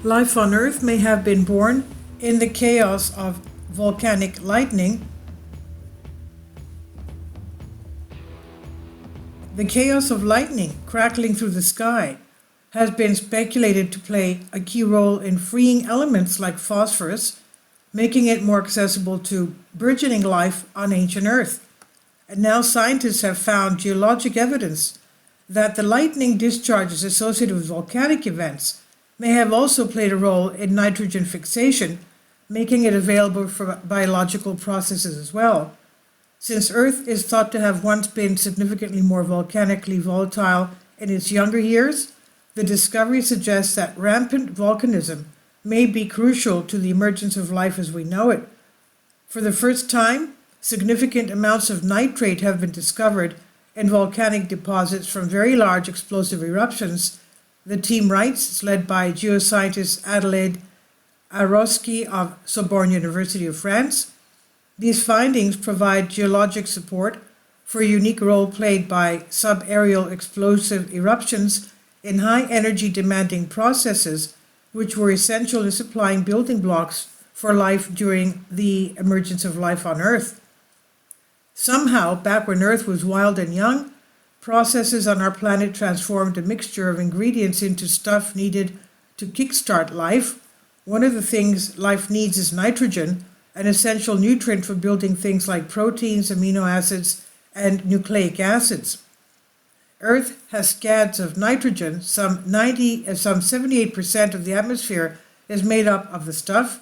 Life on Earth may have been born in the chaos of volcanic lightning. The chaos of lightning crackling through the sky has been speculated to play a key role in freeing elements like phosphorus, making it more accessible to burgeoning life on ancient Earth. And now scientists have found geologic evidence that the lightning discharges associated with volcanic events may have also played a role in nitrogen fixation, making it available for biological processes as well. Since Earth is thought to have once been significantly more volcanically volatile in its younger years, the discovery suggests that rampant volcanism may be crucial to the emergence of life as we know it. For the first time, significant amounts of nitrate have been discovered in volcanic deposits from very large explosive eruptions. The team writes, it's led by geoscientist Adelaide Arosky of Sorbonne University of France. These findings provide geologic support for a unique role played by subaerial explosive eruptions in high energy demanding processes, which were essential in supplying building blocks for life during the emergence of life on Earth. Somehow, back when Earth was wild and young, processes on our planet transformed a mixture of ingredients into stuff needed to kickstart life. One of the things life needs is nitrogen, an essential nutrient for building things like proteins, amino acids, and nucleic acids. Earth has scads of nitrogen. Some 78% of the atmosphere is made up of the stuff,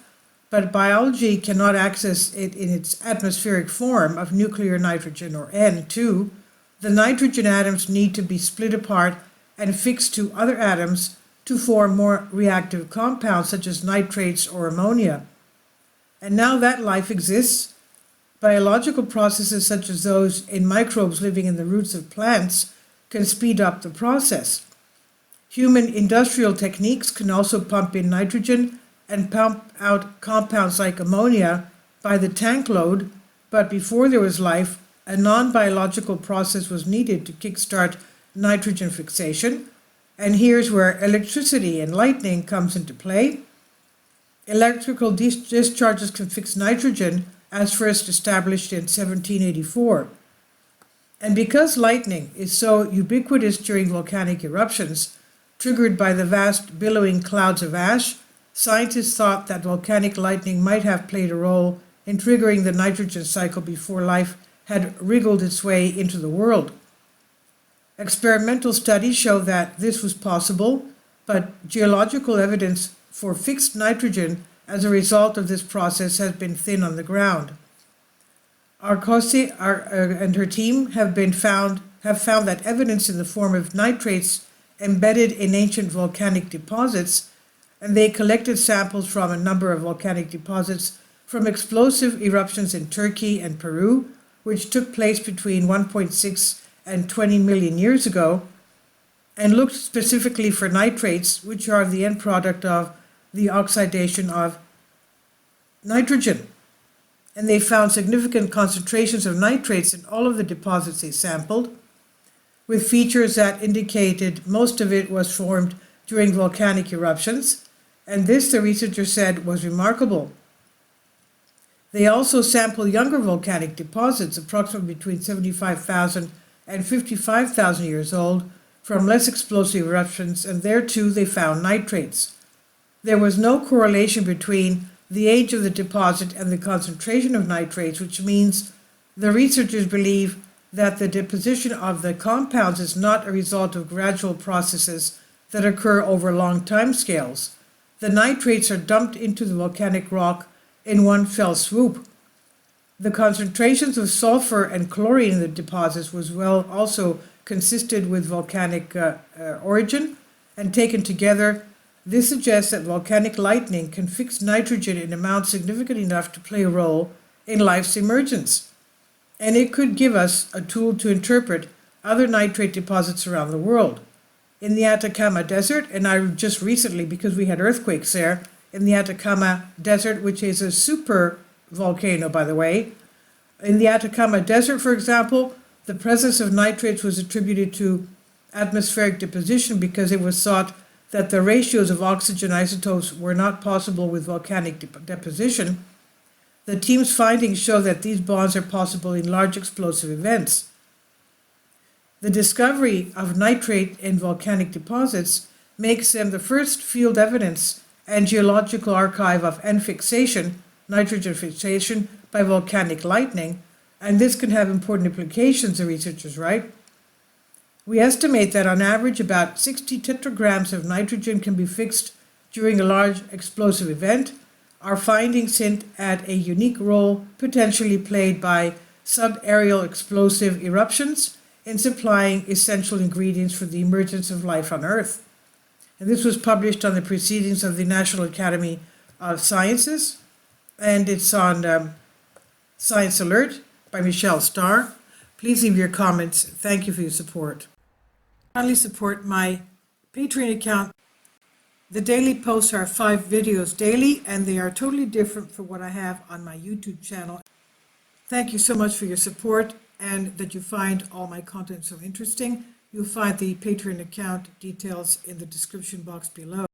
but biology cannot access it in its atmospheric form of nuclear nitrogen, or N2. The nitrogen atoms need to be split apart and fixed to other atoms to form more reactive compounds such as nitrates or ammonia. And now that life exists, biological processes such as those in microbes living in the roots of plants can speed up the process. Human industrial techniques can also pump in nitrogen and pump out compounds like ammonia by the tank load, but before there was life, a non-biological process was needed to kickstart nitrogen fixation, and here's where electricity and lightning comes into play. Electrical discharges can fix nitrogen, as first established in 1784. And because lightning is so ubiquitous during volcanic eruptions, triggered by the vast billowing clouds of ash, scientists thought that volcanic lightning might have played a role in triggering the nitrogen cycle before life had wriggled its way into the world. Experimental studies show that this was possible, but geological evidence for fixed nitrogen as a result of this process has been thin on the ground. Arcosi and her team have found that evidence in the form of nitrates embedded in ancient volcanic deposits, and they collected samples from a number of volcanic deposits from explosive eruptions in Turkey and Peru, which took place between 1.6 and 20 million years ago, and looked specifically for nitrates, which are the end product of the oxidation of nitrogen. And they found significant concentrations of nitrates in all of the deposits they sampled, with features that indicated most of it was formed during volcanic eruptions, and this, the researcher said, was remarkable. They also sampled younger volcanic deposits, approximately between 75,000 and 55,000 years old, from less explosive eruptions, and there too they found nitrates. There was no correlation between the age of the deposit and the concentration of nitrates, which means the researchers believe that the deposition of the compounds is not a result of gradual processes that occur over long time scales. The nitrates are dumped into the volcanic rock in one fell swoop. The concentrations of sulfur and chlorine in the deposits was also consisted with volcanic origin, and taken together, this suggests that volcanic lightning can fix nitrogen in amounts significant enough to play a role in life's emergence. And it could give us a tool to interpret other nitrate deposits around the world. In the Atacama Desert, and I just recently, because we had earthquakes there, in the Atacama Desert, which is a super volcano, by the way. In the Atacama Desert, for example, the presence of nitrates was attributed to atmospheric deposition because it was thought that the ratios of oxygen isotopes were not possible with volcanic deposition, the team's findings show that these bonds are possible in large explosive events. The discovery of nitrate in volcanic deposits makes them the first field evidence and geological archive of N-fixation, nitrogen fixation, by volcanic lightning, and this can have important implications, the researchers write. We estimate that on average about 60 tetragrams of nitrogen can be fixed during a large explosive event. Our findings hint at a unique role potentially played by subaerial explosive eruptions in supplying essential ingredients for the emergence of life on Earth. And this was published on the Proceedings of the National Academy of Sciences, and it's on Science Alert by Michelle Starr. Please leave your comments. Thank you for your support. Kindly support my Patreon account. The daily posts are 5 videos daily, and they are totally different from what I have on my YouTube channel. Thank you so much for your support and that you find all my content so interesting. You'll find the Patreon account details in the description box below.